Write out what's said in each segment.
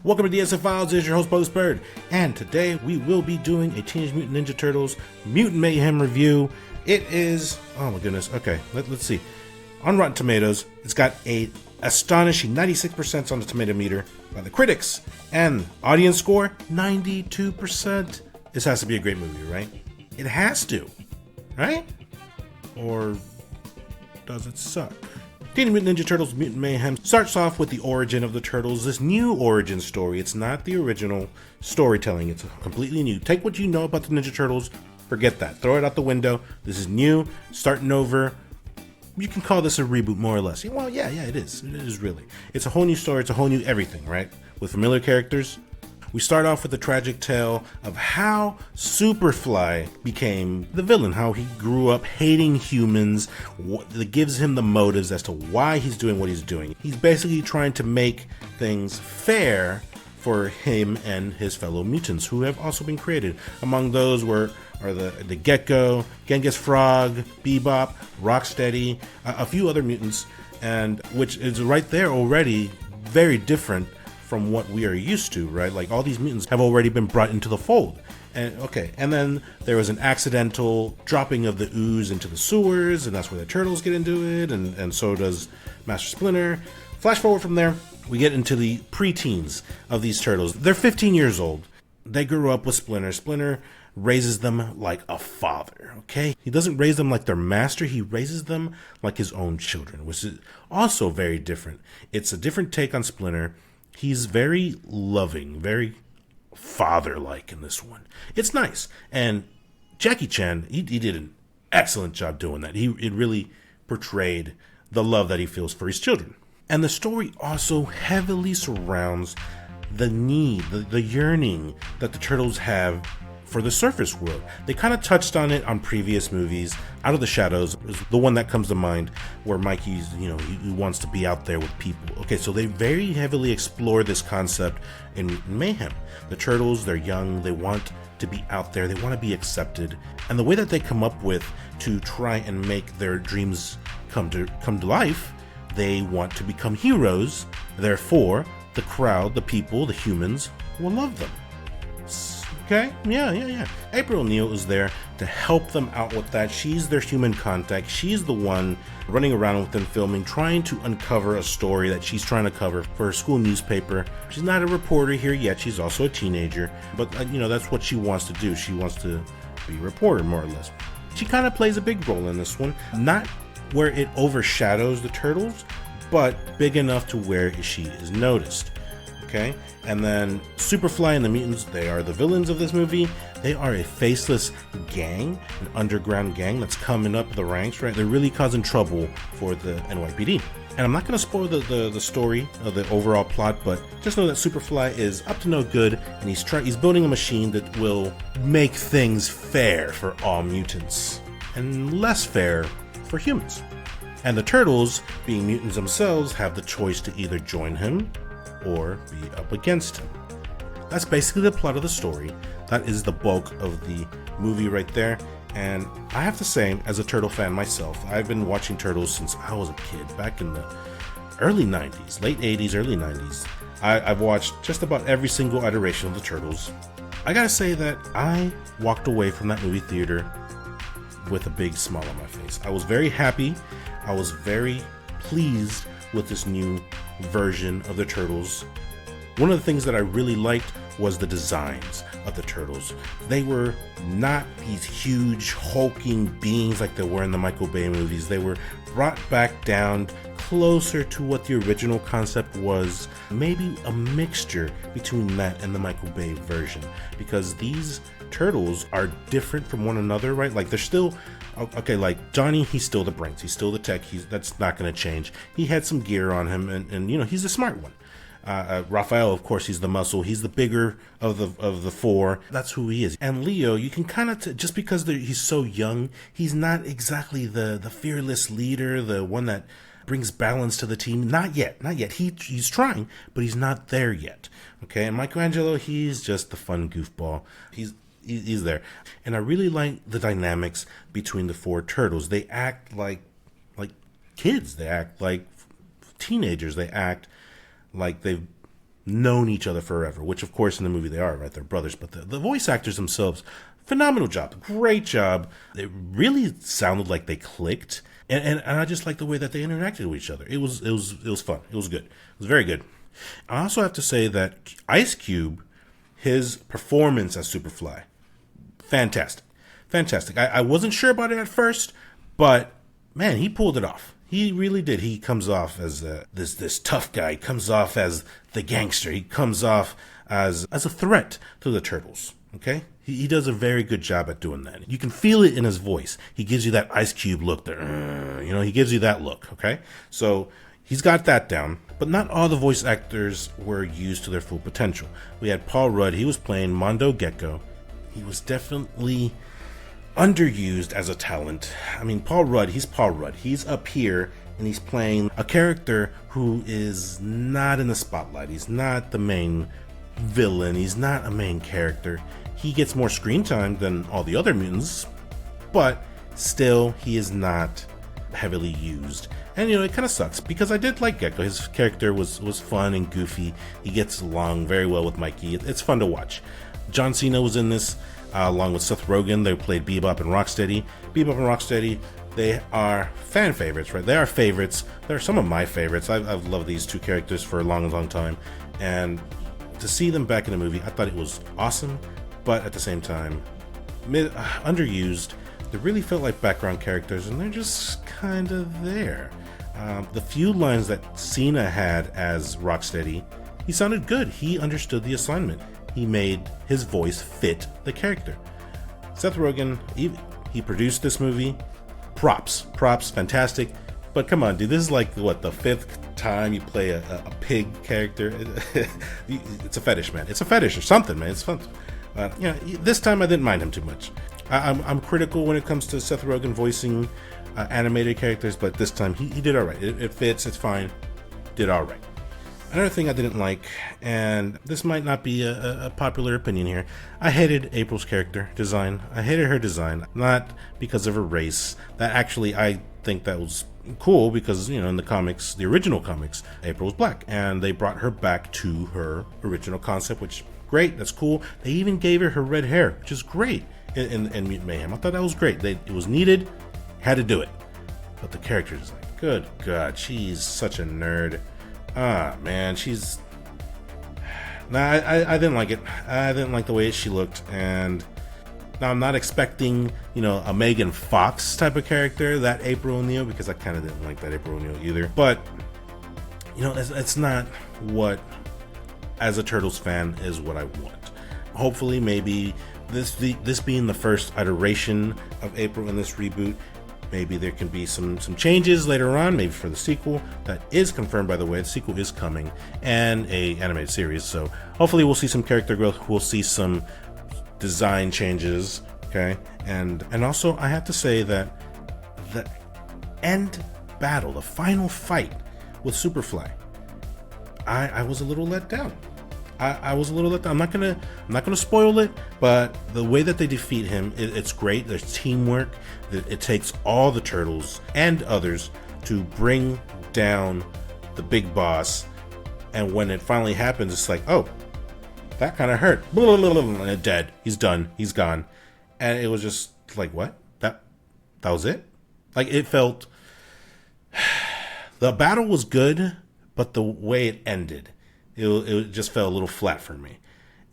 Welcome to the SF Files. This is your host, BogusBird, and today we will be doing a Teenage Mutant Ninja Turtles Mutant Mayhem review. It is, oh my goodness, okay, let's see. On Rotten Tomatoes, it's got a astonishing 96% on the tomato meter by the critics, and audience score, 92%. This has to be a great movie, right? It has to, right? Or does it suck? Teenage Mutant Ninja Turtles Mutant Mayhem starts off with the origin of the Turtles, this new origin story. It's not the original storytelling, it's completely new. Take what you know about the Ninja Turtles, forget that. Throw it out the window. This is new, starting over. You can call this a reboot, more or less. Well, yeah, it is. It is really. It's a whole new story, it's a whole new everything, right? With familiar characters. We start off with the tragic tale of how Superfly became the villain, how he grew up hating humans, that gives him the motives as to why he's doing what he's doing. He's basically trying to make things fair for him and his fellow mutants who have also been created. Among those are the Gecko, Genghis Frog, Bebop, Rocksteady, a few other mutants, and which is right there already very different from what we are used to, right? Like all these mutants have already been brought into the fold. And then there was an accidental dropping of the ooze into the sewers, and that's where the Turtles get into it, and so does Master Splinter. Flash forward from there, we get into the preteens of these Turtles. They're 15 years old. They grew up with Splinter. Splinter raises them like a father, okay? He doesn't raise them like their master, he raises them like his own children, which is also very different. It's a different take on Splinter. He's very loving, very father-like in this one. It's nice. And Jackie Chan, he did an excellent job doing that. It really portrayed the love that he feels for his children. And the story also heavily surrounds the need, the yearning that the Turtles have for the surface world. They kind of touched on it on previous movies. Out of the Shadows is the one that comes to mind, where Mikey's, he wants to be out there with people. Okay, so they very heavily explore this concept in Mayhem. The Turtles, they're young, they want to be out there, they want to be accepted. And the way that they come up with to try and make their dreams come to life, they want to become heroes. Therefore, the crowd, the people, the humans will love them. Okay, yeah. April O'Neil is there to help them out with that. She's their human contact. She's the one running around with them filming, trying to uncover a story that she's trying to cover for her school newspaper. She's not a reporter here yet. She's also a teenager, but that's what she wants to do. She wants to be a reporter, more or less. She kind of plays a big role in this one, not where it overshadows the Turtles, but big enough to where she is noticed. Okay, and then Superfly and the mutants, they are the villains of this movie. They are a faceless gang, an underground gang that's coming up the ranks, right? They're really causing trouble for the NYPD. And I'm not going to spoil the story of the overall plot, but just know that Superfly is up to no good, and he's building a machine that will make things fair for all mutants, and less fair for humans. And the Turtles, being mutants themselves, have the choice to either join him or be up against him. That's basically the plot of the story. That is the bulk of the movie right there. And I have to say, as a Turtle fan myself, I've been watching Turtles since I was a kid, back in the early 90s, late 80s, early 90s. I've watched just about every single iteration of the Turtles. I gotta say that I walked away from that movie theater with a big smile on my face. I was very happy. I was very pleased with this new version of the Turtles. One of the things that I really liked was the designs of the Turtles. They were not these huge hulking beings like they were in the Michael Bay movies. They were brought back down closer to what the original concept was, maybe a mixture between that and the Michael Bay version, because these Turtles are different from one another, right? Like they're still okay, like Johnny, he's still the brains, he's still the tech, that's not going to change. He had some gear on him, and he's the smart one. Raphael, of course, he's the muscle, he's the bigger of the four. That's who he is. And Leo, you can kind of just because he's so young, he's not exactly the fearless leader, the one that brings balance to the team. Not yet. He's trying, but he's not there yet. Okay, and Michelangelo, he's just the fun goofball. He's there. And I really like the dynamics between the four Turtles. They act like kids. They act like teenagers. They act like they've known each other forever, which of course in the movie they are, right? They're brothers, but the voice actors themselves, phenomenal job, great job. It really sounded like they clicked, and I just like the way that they interacted with each other. It was fun. It was good. It was very good. I also have to say that Ice Cube, his performance as Superfly, fantastic. Fantastic. I wasn't sure about it at first, but man, he pulled it off. He really did. He comes off as this tough guy. He comes off as the gangster. He comes off as a threat to the Turtles. Okay? He does a very good job at doing that. You can feel it in his voice. He gives you that Ice Cube look. He gives you that look. Okay? So he's got that down. But not all the voice actors were used to their full potential. We had Paul Rudd. He was playing Mondo Gecko. He was definitely underused as a talent. I mean, Paul Rudd, he's Paul Rudd. He's up here and he's playing a character who is not in the spotlight. He's not the main villain. He's not a main character. He gets more screen time than all the other mutants, but still, he is not heavily used. And it kind of sucks because I did like Gecko. His character was fun and goofy. He gets along very well with Mikey. It's fun to watch. John Cena was in this, along with Seth Rogen. They played Bebop and Rocksteady. Bebop and Rocksteady, they are fan favorites, right? They are favorites. They're some of my favorites. I've loved these two characters for a long, long time. And to see them back in the movie, I thought it was awesome, but at the same time, underused. They really felt like background characters, and they're just kind of there. The few lines that Cena had as Rocksteady, he sounded good. He understood the assignment. He made his voice fit the character. Seth Rogen, he produced this movie. Props, fantastic. But come on, dude, this is like, what, the fifth time you play a pig character? It's a fetish, man. It's a fetish or something, man. It's fun. This time I didn't mind him too much. I'm critical when it comes to Seth Rogen voicing animated characters, but this time he did all right. It fits, it's fine. Did all right. Another thing I didn't like, and this might not be a popular opinion here, I hated April's character design. I hated her design, not because of her race. That actually, I think that was cool because, in the comics, the original comics, April was black, and they brought her back to her original concept, which, great, that's cool. They even gave her red hair, which is great in Mutant Mayhem. I thought that was great. It was needed, had to do it. But the character design, good God, she's such a nerd. Man, she's... I didn't like it. I didn't like the way she looked, and now I'm not expecting, a Megan Fox type of character, that April O'Neil, because I kind of didn't like that April O'Neil either. But, it's not what, as a Turtles fan, is what I want. Hopefully, maybe this being the first iteration of April in this reboot, maybe there can be some changes later on, maybe for the sequel. That is confirmed, by the way. The sequel is coming, and a animated series. So hopefully we'll see some character growth. We'll see some design changes, okay? And also, I have to say that the end battle, the final fight with Superfly, I was a little let down. I was a little let down. I'm not gonna spoil it, but the way that they defeat him, it's great. There's teamwork. It takes all the Turtles and others to bring down the big boss. And when it finally happens, it's like, oh, that kind of hurt. And it's dead. He's done. He's gone. And it was just like, what? That was it? Like, it felt... The battle was good, but the way it ended, it just fell a little flat for me,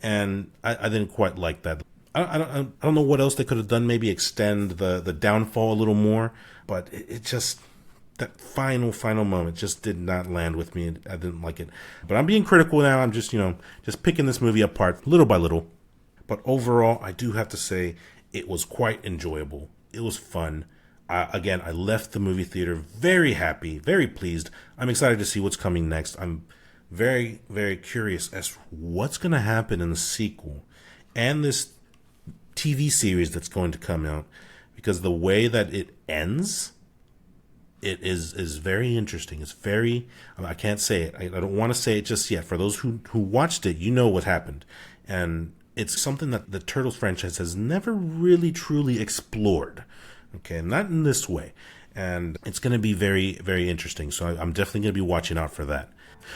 and I didn't quite like that. I don't know what else they could have done. Maybe extend the downfall a little more, but it just, that final moment just did not land with me. I didn't like it. But I'm being critical now. I'm just just picking this movie apart little by little. But overall, I do have to say it was quite enjoyable. It was fun. Again, I left the movie theater very happy, very pleased. I'm excited to see what's coming next. I'm very, very curious as to what's going to happen in the sequel and this TV series that's going to come out, because the way that it ends, it is very interesting. It's very, I can't say it. I don't want to say it just yet. For those who watched it, you know what happened. And it's something that the Turtles franchise has never really truly explored. Okay, not in this way. And it's going to be very, very interesting. So I'm definitely going to be watching out for that.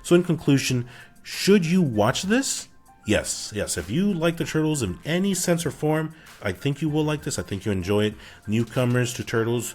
So in conclusion, Should you watch this? Yes. If you like the Turtles in any sense or form, I think you will like this. I think you enjoy it. Newcomers to Turtles,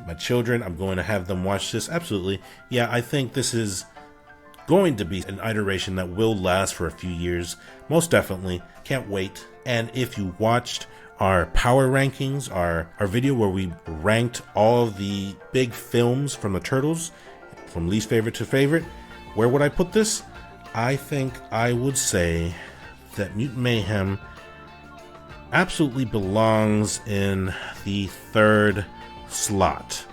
my children, I'm going to have them watch this. Absolutely. Yeah, I think this is going to be an iteration that will last for a few years. Most definitely. Can't wait. And if you watched our power rankings, our video where we ranked all of the big films from the Turtles, from least favorite to favorite, where would I put this? I think I would say that Mutant Mayhem absolutely belongs in the third slot.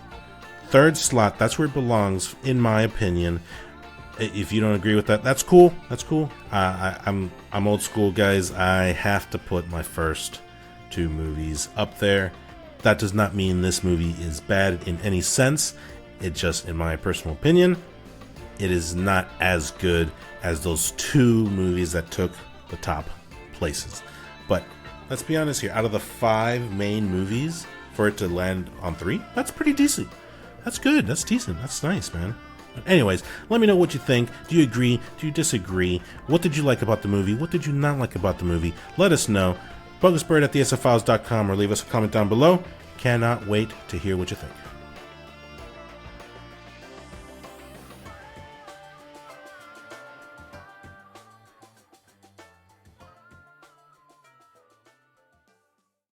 Third slot, that's where it belongs, in my opinion. If you don't agree with that, that's cool. I'm old school, guys. I have to put my first two movies up there. That does not mean this movie is bad in any sense. It just, in my personal opinion, it is not as good as those two movies that took the top places. But let's be honest here, out of the 5 main movies, for it to land on 3, that's pretty decent. That's good, that's decent, that's nice, man. But anyways, let me know what you think. Do you agree? Do you disagree? What did you like about the movie? What did you not like about the movie? Let us know. BogusBird at thesffiles.com, or leave us a comment down below. Cannot wait to hear what you think.